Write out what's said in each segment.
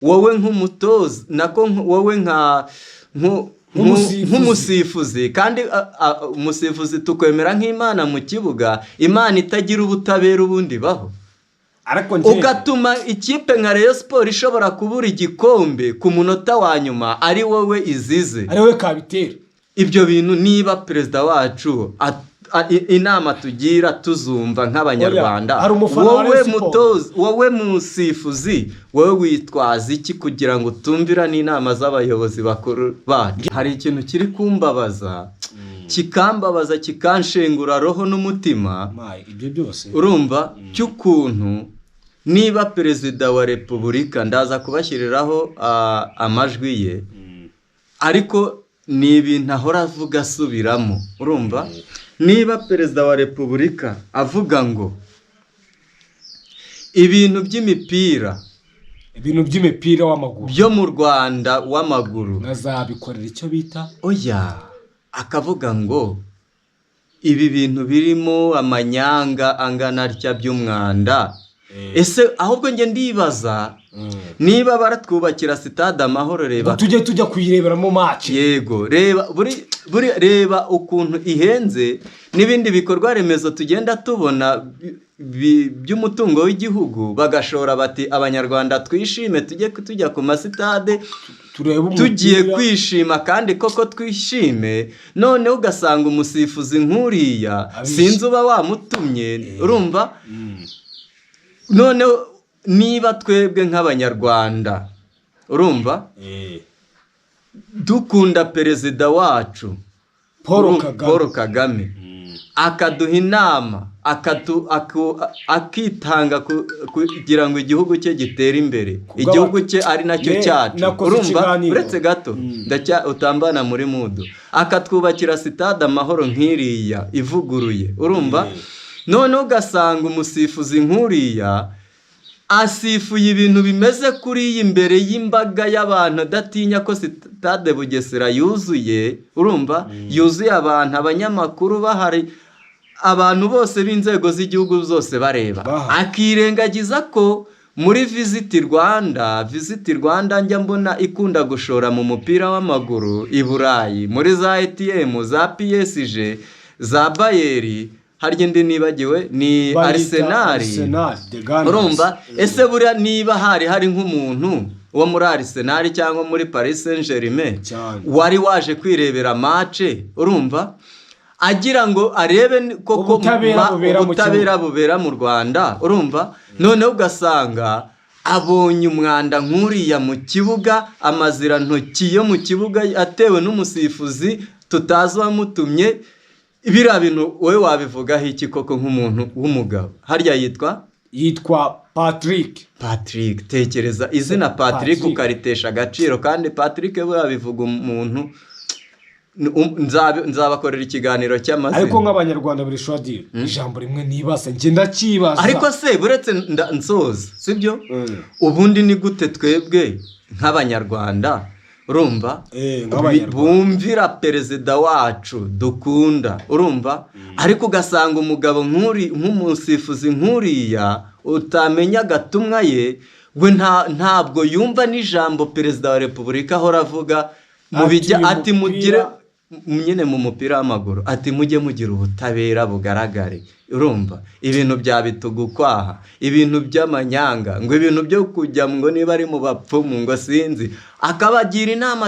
wowe nk'umutoza nako wowe nk'umusifuzi kandi umusifuzi tukwemera nk'Imana mu kibuga, Imana itagira ubutabera ubundi baho, ugatuma ikipe nka Rayon Sport ishobora kubura igikombe ku munota wa nyuma ari wowe izize, ari wowe kabitera. Ibyo bintu niba perezida wacu inama tugira tuzumva nk'abanyarwanda, wowe musifuzi, wowe witwaza iki kugira ngo utumvira n'inama z'abayobozi bakuru bacu? Hari ikintu kiri kumbabaza, kikambabaza, kikanshengura roho n'umutima, ibyo byose urumva cy'ukuntu niba perezida wa repubulika, ndaza kubashyiriraho amajwi ye, ariko ni ibintu ahora avuga asubiramo, urumva niba perezida wa repubulika avuga ngo ibintu by'imipira w'amaguru byo mu Rwanda w'amaguru bazabikorera icyo bita oya, akavuga ngo ibi bintu birimo amanyanga angana atya by'umwanda, ese ahubwo nge ndibaza niba baratwubakira stade Amahoro, reba tujya kuyireberamo match, yego reba ukuntu ihenze, n'ibindi bikorwa remezo tugenda tubona by'umutungo w'igihugu, bagashora bati abanyarwanda twishime tujya ku masitade tugiye kwishima, kandi koko twishime, noneho ugasanga umusifuzi nk'uriya sinzi uba wamutumye, urumva noneho niba twebwe nk'abanyarwanda, urumva dukunda perezida wacu Paul Kagame, akaduha inama, akitanga kugira ngo igihugu cye gitere imbere, igihugu cye ari nacyo cyacu, urumva uretse gato utambana muri mudu, akatwubakira stade Amahoro nk'iriya ivuguruye, urumva none ugasanga umusifuzi nk'uriya asifuye ibintu bimeze kuri imbere y'imbaga y'abantu, adatinya ko stade Bugesera yuzuye, urumva yuzuye abantu, abanyamakuru bahari, abantu bose b'inzego z'igihugu zose bareba, akirengagiza ko muri Visit Rwanda njya mbona ikunda gushora mu mupira w'amaguru i Burayi, muri za ATM, za PSG, za Bayern, harya indi nibagiwe ni Arsenal, urumva ese buriya niba hari nk'umuntu wo muri Arsenal cyangwa muri Paris Saint-Germain wari waje kwirebera match, urumva agira ngo arebe koko ubutabera bubera mu Rwanda, urumva noneho ugasanga abonye umwanda nk'uriya mu kibuga, amazirantoki yo mu kibuga atewe n'umusifuzi tutazi wamutumye. Ibira bintu wowe wabivugaho iki koko nk'umuntu w'umugabo? Harya yitwa Patrick, tekereza izina Patrick ukaritesha agaciro, kandi Patrick we yabivuga umuntu, nzabakorera ikiganiro cy'amazina. Ariko nk'abanyarwanda buri shwadi ijambo rimwe nibasa ngenda kibaza, ariko se buretse nsoza, sibyo ubundi ni gute twebwe nk'abanyarwanda, urumva bumvira perezida wacu dukunda, urumva ariko ugasanga umugabo nk'umusifuzi nk'uriya utamenya agatumwa ye, we ntabwo yumva n'ijambo perezida wa repubulika ahora avuga mu bijya, ati mugire nyine mu mupira w'amaguru, ati mujye mugira ubutabera bugaragare, urumva ibintu bya bitugukwaha, ibintu by'amanyanga, ngo ibintu byo kujya ngo niba ari mu bapfumu ngo sinzi, akabagira inama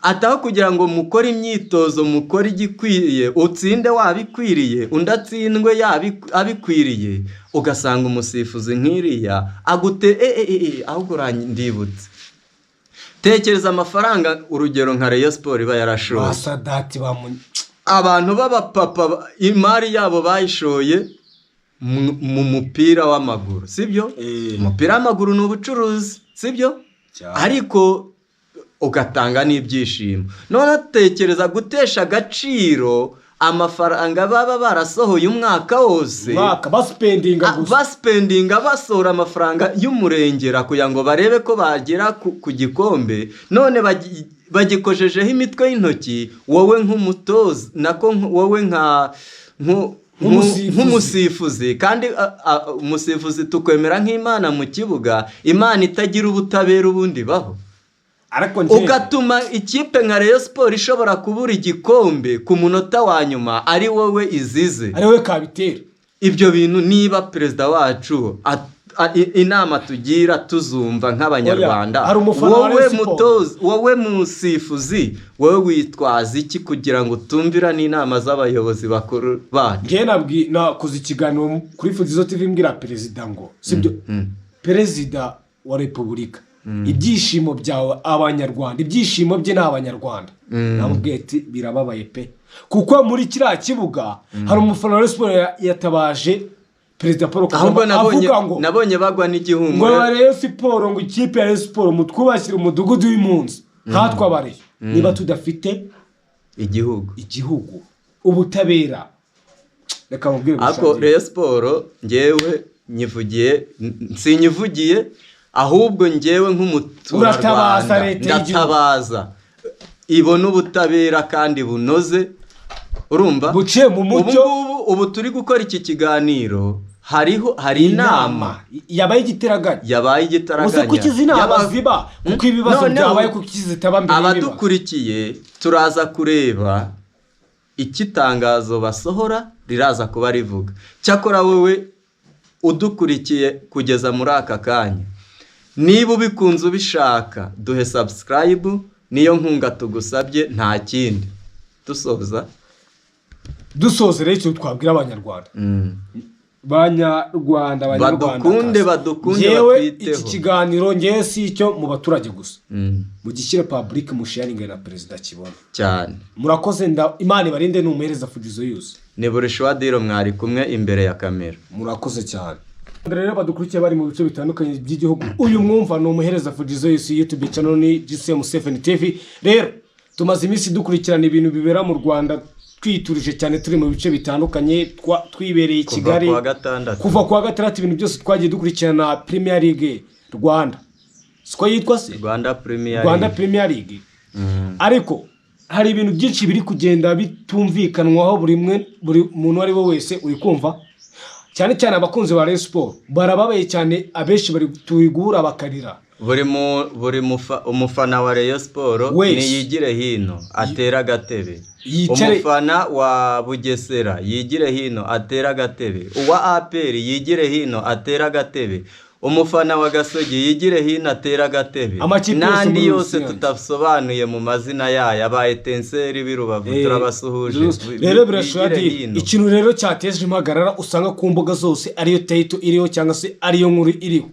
ataho kugira ngo mukore imyitozo, mukore igikwiye, utsinde wabikwiriye, undi atsindwe abikwiriye, ugasanga umusifuzi nk'iriya agute ahubwo ndibutse, tekereza amafaranga urugero nka Rayon Sport iba yarashoye, abantu b'abapapa imari yabo bayishoye mu mupira w'amaguru, sibyo? Umupira w'amaguru ni ubucuruzi, sibyo? Ariko ugatanga n'ibyishimo. None tekereza gutesha agaciro amafaranga baba barasohoye umwaka wose, baspendinga basohora amafaranga y'umurengera kugira ngo barebe ko bagera ku gikombe, none bagikojejeho imitwe y'intoki, wowe nk'umutoza nako wowe nk'umusifuzi kandi umusifuzi tukwemera nk'Imana mu kibuga, Imana itagira ubutabera ubundi baho, ugatuma ikipe nka Rayon Sport ishobora kubura igikombe ku munota wa nyuma ari wowe izize, ari wowe kabitera. Ibyo bintu niba perezida wacu inama tugira tuzumva nk'abanyarwanda, wowe musifuzi, wowe witwaza iki kugira ngo tumvira n'inama z'abayobozi bakuru bacu? Ngiye nakoze ikiganiro kuri Fuzizo TV mbwira perezida ngo sibyo, perezida wa repubulika, ibyishimo byawe abanyarwanda, ibyishimo bye n'abanyarwanda, namubwiye ati birababaye pe, kuko muri kiriya kibuga hari umufana wa Sport yatabaje Perezida Paul Kagame avuga ngo nabonye bagwa n'igihumbi ngo Rayon Sport, ngo ikipe ya Rayon Sport mutwubakira umudugudu w'impunzi hatwabareye, niba tudafite igihugu ubutabera. Reka mubwire ako Rayon Sport ngewe sinyivugiye, ahubwo ngewe nk'umuturarwanda ndatabaza ibona ubutabera kandi bunoze, urumva buciye mu mucyo. Ubu turi gukora iki kiganiro, hari inama yabaye igitaraganya, uze kukiza inama ziba, kuko ibibazo byabaye kukizitaba mbere. Abadukurikiye turaza kureba ikitangazo basohora riraza kuba rivuga. Cyakora wowe udukurikiye kugeza muri aka kanya, niba ubikunze ubishaka, duhe subscribe, niyo nkunga tugusabye, nta kindi. Dusoze rero icyo twabwira abanyarwanda, badukunde yewe iki kiganiro ngewe si icyo mu baturage gusa, mugishyire public musharinge na perezida kibona cyane. Murakoze, Imana ibarinde n'umuhereza Fuzizo yose. Ni Burishwadiro mwari kumwe imbere ya kamera, murakoze cyane. Rero badukurikiye bari mu bice bitandukanye by'igihugu, uyu mwumva ni umuhereza Fuzizo yose, YouTube channel ni GCM7 TV. Rero tumaze iminsi dukurikirana ibintu bibera mu Rwanda, twiturije cyane, turi mu bice bitandukanye, twibereye i Kigali kuva kwa gatandatu, ibintu byose twagiye dukurikirana. Premier League Rwanda, siko yitwa se Rwanda Premier League. Ariko hari ibintu byinshi biri kugenda bitumvikanwaho, buri muntu ari we wese uri kumva, cyane cyane abakunzi ba Rayon Sport barababaye cyane, abenshi bari tuyigura bakarira. Buri umufana wa Rayon Sport niyigire hino atera agatebe, umufana wa Bugesera yigire hino atera agatebe, uwa APR yigire hino atera agatebe, umufana wa Gasogi yigire hino atera agatebe, n'andi yose tutasobanuye mu mazina yayo, aba Etenseri b'Irubavu turabasuhuje. Rero birashadira ikintu rero cyateje impagarara, usanga ku mbuga zose ariyo title iriho cyangwa se ariyo nkuru iriho.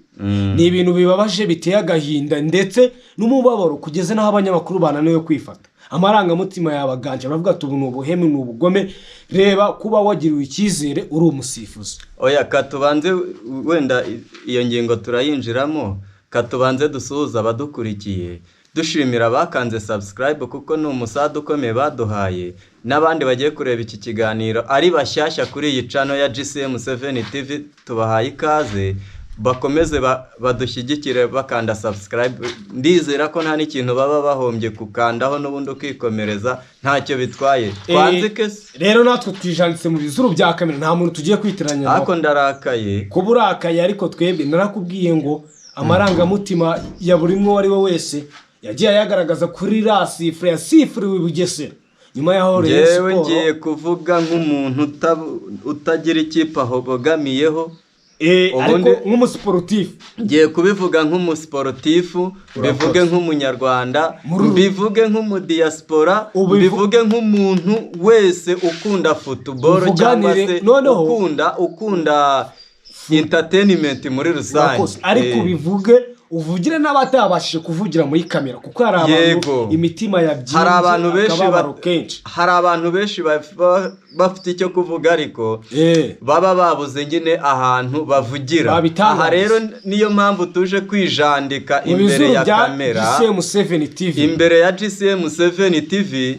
Ni ibintu bibabaje, biteye agahinda ndetse n'umubabaro, kugeza n'aho abanyamakuru bananiwe kwifata. Amarangamutima yabaganje, baravuga ati ubu ni ubuhemu, ni ubugome. Reba kuba wagiriwe icyizere uri umusifuzi. Oya, katubanze wenda iyo ngingo turayinjiramo, katubanze dusuhuza abadukurikiye, dushimira abakanze subscribe kuko ni umusada ukomeye baduhaye, n'abandi bagiye kureba iki kiganiro ari bashyashya kuri iyi channel ya GCM7 TV, tubahaye ikaze. Bakomeze badushyigikire bakanda subscribe, ndizera ko nta n'ikintu baba bahombye kukandaho, n'ubundi ukikomereza ntacyo bitwaye. Twanzike rero natwe twijanditse mu bizuru bya kamera, nta muntu tugiye kwitiranya nawe. Ako ndarakaye, kuba urakaye, ariko twebwe narakubwiye ngo amarangamutima ya buri umwe ari we wese yagiye yagaragaza kuri rasifre ya sifre w'Ubugesera. Nyuma yaho Rayon Sport, ngiye kuvuga nk'umuntu utagira ikipe aho bogamiyeho, ariko nk'umusportifu ngiye kubivuga nk'umusportifu, bivuge nk'umunyarwanda, bivuge nk'umudiaspora, bivuge nk'umuntu wese ukunda football cyangwa se ukunda entertainment muri rusange. Ariko bivuge uvugire n'abatabashije kuvugira muri kamera, kuko hari abantu imitima yabyinze, hari abantu benshi bafite icyo kuvuga ariko baba babuze nyine ahantu bavugira. Aha rero niyo mpamvu tuje kwijandika imbere ya kamera, imbere ya GCM7 TV,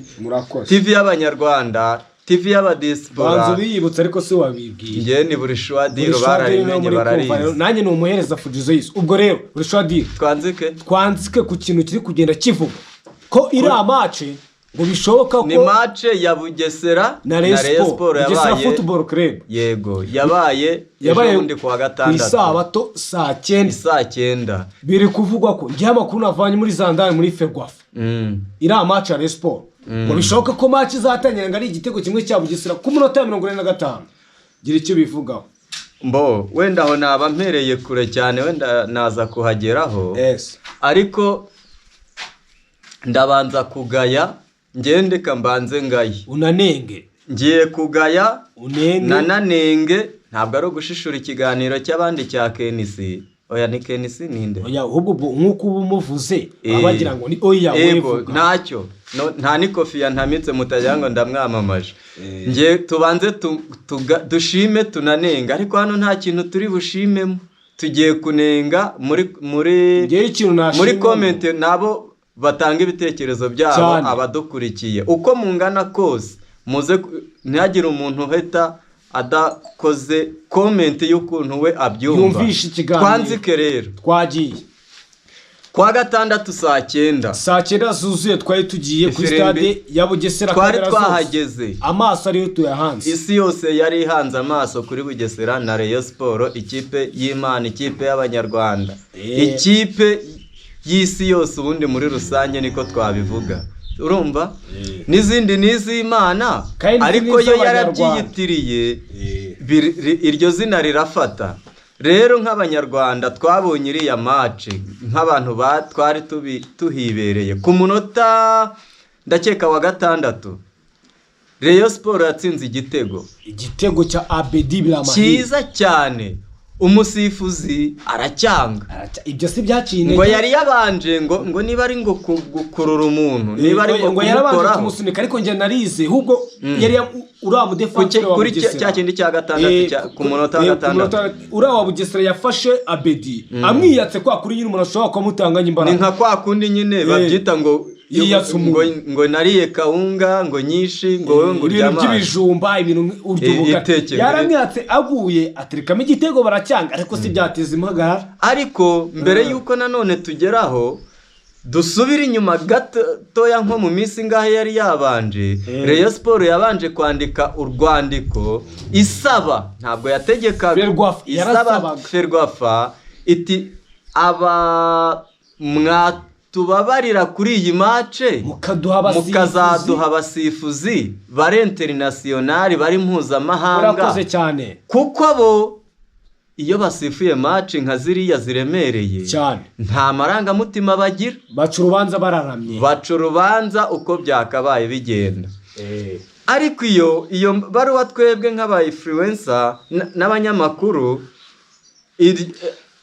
TV y'abanyarwanda, TV y'abadiaspora. Banzo biyibutsa ariko se wabibwiye. Ngiye ni Burishwadiro barabimenye bararize. Nanjye ni umuhereza Fuzizo yise. Ubwo rero Burishwadiro twanzike ku kintu kiri kugenda kivuga ko iri amace ngo bishoboka ko ni match ya Bugesera na Rayon Sport yabaye Football Club yego yabaye ubundi ku wa gatandatu isabato saa 9 biri kuvugwa ko ngiye amakuru navanye muri Zandari muri Ferwafa ira match ya Rayon Sport ngo bishoboka ko match izatangira ngo ari igitego kimwe cya Bugesera ku munota wa 45 gira icyo bivugaho mbo wenda aho naba mpereye kure cyane wenda naza kuhageraho ariko ndabanza kugaya ngende kambanze ngaye unanenge ngiye kugaya nananenge ntabwo ari ugushishura ikiganiro cy'abandi cya KNC oya ni KNC ninde oya ahubwo nkuko ubumuvuze abagira ngo ni oya wevuga ntacyo nta ni kofi yantamitse mutagira ngo ndamwamamaje ngiye tubanze dushime tunanenga ariko hano nta kintu turi bushimemo tugiye kunenga muri comment nabo batanga ibitekerezo byabo abadukurikiye uko mungana kose muze ntihagire umuntu heta adakoze comment y'ukuntu we abyumva twanzike rero twagiye kwa gatandatu saa 9 zuzuye twari tugiye ku stade ya Bugesera twari twahageze amaso ariyo tuyahanze isi yose yari ihanze amaso kuri Bugesera na Rayon Sport ikipe y'Imana ikipe y'Abanyarwanda ikipe y'isi yose ubundi muri rusange niko twabivuga urumva n'izindi n'iz'Imana ariko yo yarabyiyitiriye iryo zina rirafata rero nk'Abanyarwanda twabonye iriya match nk'abantu twari tuhibereye ku munota ndakeka wa gatandatu Rayon Sport yatsinze igitego cya Abedi Biramahire cyiza cyane umusifuzi aracyanga ibyo si byaciye ngo yari yabanje ngo niba ari ngo gukurura umuntu niba ari ngo yarabanje kumusunika ariko nge narize ahubwo yari uriya defenseur wa Bugesera kuri cya kindi cya gatandatu ku munota wa gatandatu uriya wa Bugesera yafashe Abedi amwiyatse kwa kuri nyine umuntu ashobora kumutanganya imbaraga ni nka kwa kundi nyine babyita ngo nariye kawunga ngo nyishi ngo wowe ngo ibintu by'ibijumba ibintu urdubuga yaramwatse aguye aterikamo igitego baracyanga ariko si byateza impagarara ariko mbere yuko nanone tugeraho dusubira inyuma gatoya nko mu minsi ngahe yari yabanje Rayon Sport yabanje kwandika urwandiko isaba ntabwo yategeka isaba Ferwafa iti tubabarira kuri iyi mace mukazaduha abasifuzi bari international bari mpuzamahanga kuko bo iyo basifuye mace nka ziriya ziremereye cyane nta marangamutima bagira baca urubanza bararamye baca urubanza uko byakabaye bigenda ariko iyo baruwa twebwe nk'aba influencer n'abanyamakuru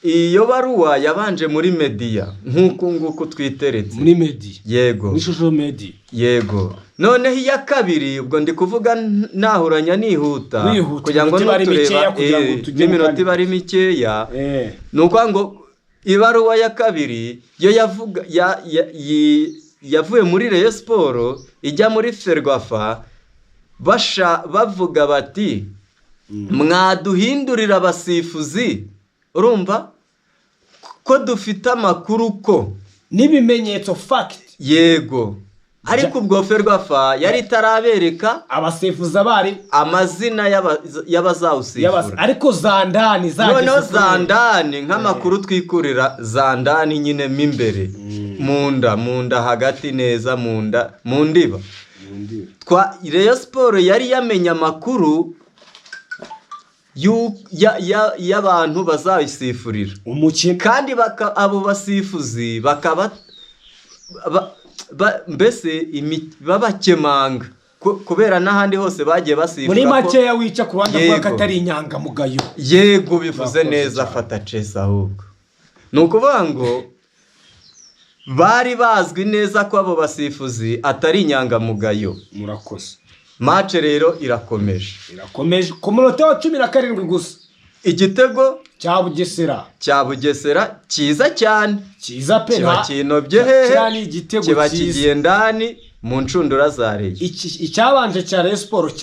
iyo baruwa yabanje muri media nguko twiteretse muri media yego muri social media yego noneho iya kabiri ubwo ndi kuvuga nahuranya nihuta kugira ngo tureba n'iminota bari mikeya nuko ngo ibaruwa ya kabiri yo yavuye muri Rayon Sport ijya muri Ferwafa bavuga bati mwaduhindurira abasifuzi urumva ko dufite amakuru ko n'ibimenyetso fact yego ariko ubwo Ferwafa yari itarabereka abasifuza bari amazina y'abazawusifura ariko zandani noneho zandani nk'amakuru twikurira zandani nyine mimbere munda hagati neza mu ndiba Rayon Sport yari yamenye amakuru y'abantu bazayisifurira umukino kandi abo basifuzi bakaba mbese babakemanga kubera n'ahandi hose bagiye basifura muri makeya wica ku ruhande rwa katari inyangamugayo yego bivuze neza fata cesa ahubwo ni ukuvuga ngo bari bazwi neza ko abo basifuzi atari inyangamugayo murakoze match rero irakomeje ku munota wa 17 gusa igitego cya Bugesera cyiza cyane cyiza pe kiba kinobye kiba kigiye ndani mu ncundura za Rayon icyabanje cya Rayon Sport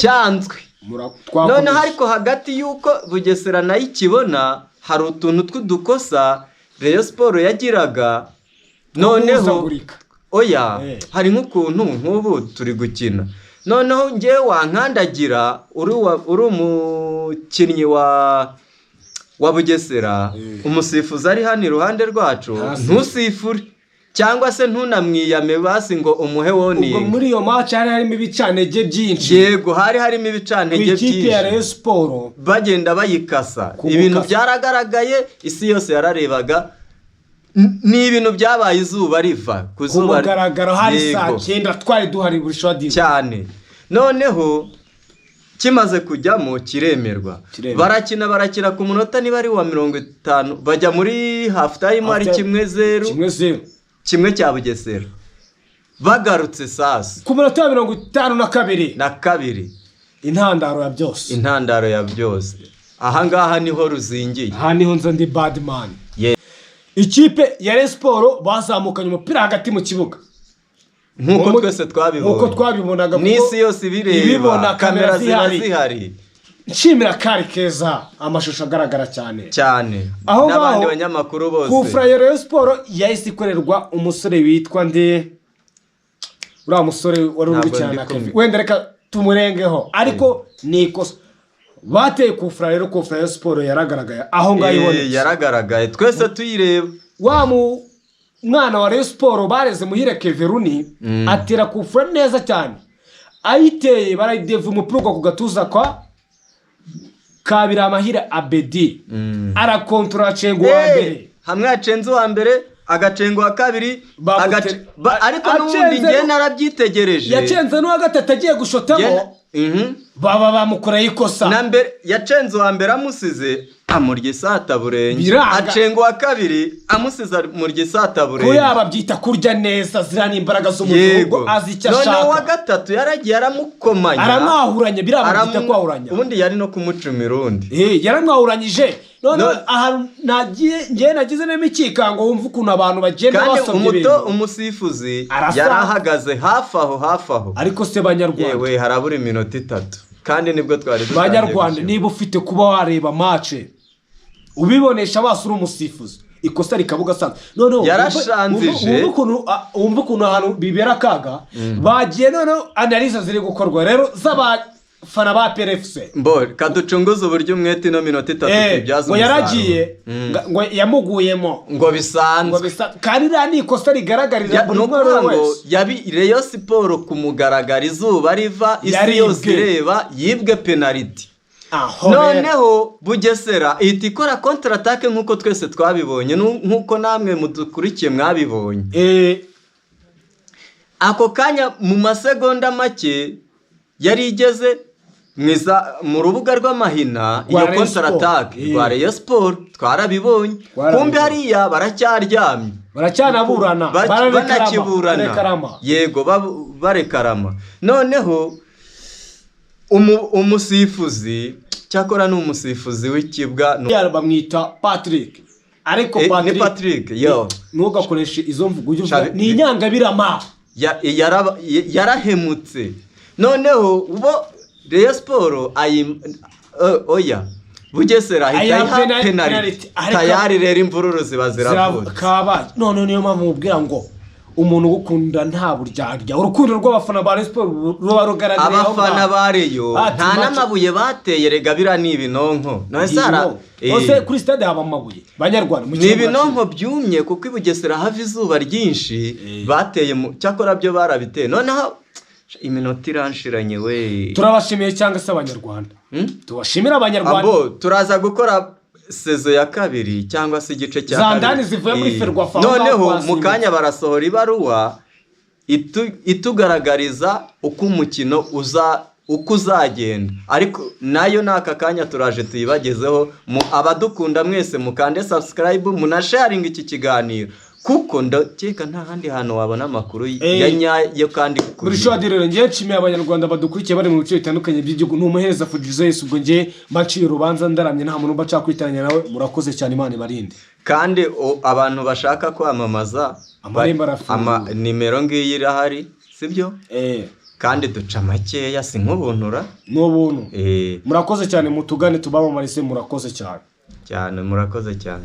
cyanzwe noneho ariko hagati yuko Bugesera nayo ikibona hari utuntu tw'udukosa Rayon Sport yagiraga noneho oya hari nk'ukuntu nk'ubu turi gukina noneho ngewe wankandagira uri umukinnyi wa Bugesera umusifuzi ari hano iruhande rwacu ntusifure cyangwa se ntunamwiyame basi ngo umuhe woni. Ubwo muri iyo match hari harimo ibicanege byinshi. Yego hari harimo ibicanege byinshi. Ikipe ya Rayon Sport bagenda bayikasa. Ibintu byaragaragaye isi yose yararebaga. Ni ibintu byabaye izuba riva ku zuba kugaragara hari saa 9 twari duhari burishodi cyane. Noneho kimaze kujyamo kiremerwa. Barakina ku munota niba ari wa 50 bajya muri half time ari 1-0. Kimwe cya Bugesera bagarutse sasa ku minota 52 na kabiri intandaro ya byose aha ngaha niho ruzingiye. aha niho nza ndi badman ikipe ya Rayon Sport bazamukanye umupira hagati mu kibuga nkuko twese twabibonaga n'isi yose ibireba kamera zihari. Nshimira Kari Keza amashusho agaragara cyane n'abandi banyamakuru bose. Ku Rayon Sport yahise ikorerwa umusore witwa nde uriya musore wari uri cyane wenda reka tumurengeho ariko nikosa bateye ku Rayon Sport yaragaragaye aho ngaho ibonetse yaragaragaye twese tuyireba. Wa mwana wa Rayon Sport bareze muhire Keveruni atera ku neza cyane ayiteye barayideva umupira ku gatuza kwa Kabira Amahira Abedi arakontrola cengo wa mbere hamwe yacenze wa mbere agacengo wa kabiri ariko n'ubundi ngiye narabyitegereje yacenze n'uwa gatatu agiye gushotamo baba bamukoreye ikosa na mbere yacenze wa mbere amusize amurye sata burenge acengo wa kabiri amusize amurye sata burenge ko yaba byita kurya neza zirana imbaraga z'umudugo azi icyo ashaka none wa gatatu yaragiye aramukomanya aramwahuranye biramugita kwahuranya ubundi yari no kumucumira undi yaramwahuranyije none aha nagize n'imikikango wumva ukuntu abantu bagenda basomye ibintu umusifuzi yarahagaze hafi aho ariko se Banyarwanda yewe harabura iminota 3 kandi nibwo twari Banyarwanda niba ufite kuba wareba match ubibonesha basura umusifuzi ikosa rikabuga sana none yarashanzije wumva ukuntu ahantu bibera kaga bagiye none analyse ziri gukorwa rero z'abafana ba PRFC kaducunguza uburyo umwete no minota 3 ibyazo ngo yaragiye ngo yamuguyemo ngo bisanzwe kandi ni ikosa rigaragarira buri umwe wese yabi Rayon Sport kumugaragara izuba riva isi yose ireba yibwe penalty. Noneho Bugesera ihita ikora counter attack nkuko twese twabibonye nkuko namwe mudukurikiye mwabibonye. Ako kanya mu masegonda make yari igeze mu rubuga rw'amahina iyo counter attack rwa Rayon Sport twarabibonye kumbe hariya baracyaryamye baracyanaburana banakiburana yego barekarama. Noneho umusifuzi cyakora n'umusifuzi w'ikibwa bamwita Patrick ariko Patrick yo ntugakoreshe izo mvugo ni inyangabirama yarahemutse. Noneho ubo Rayon Sport oya Bugesera ahita penalty tayari rero imvururu ziba ziravutse none niyo mpamvu mubwira ngo umuntu gukunda nta buryarya urukundo rw'abafana ba Rayon Sport ruba rugaragara abafana ba Rayon nta namabuye bateye rega bira ni ibinonko none sara ose kuri stade haba amabuye Banyarwanda mu ni ibinonko byumye kuko ibugesera hava izuba ryinshi bateye cyakora byo barabiteye noneho iminota iranshiranye we turabashimiye cyangwa se Abanyarwanda tubashimira Abanyarwanda turaza gukora sezo ya kabiri cyangwa se igice cya zandani zivuye muri Ferwafa noneho mukanya barasohora ibaruwa itugaragariza uko umukino uko uzagenda ariko nayo naka kanya turaje tuyibagezeho abadukunda mwese mukande subscribe munasharinga iki kiganiro kuko ndakeka nta handi hantu wabona amakuru ya nyayo kandi kuri shodi rero ngiye nshimiye Abanyarwanda badukurikiye bari mu bice bitandukanye by'igihugu n'umuhereza Fujizo Yesu ubwo ngiye mbaciye urubanza ndaramye nta muntu baca kwitaranya nawe murakoze cyane Imana ibarinde kandi abantu bashaka kwamamaza nimero ngiyi irahari sibyo kandi duca makeya si nk'ubuntura n'ubuntu murakoze cyane mutugane tubamamarise murakoze cyane murakoze cyane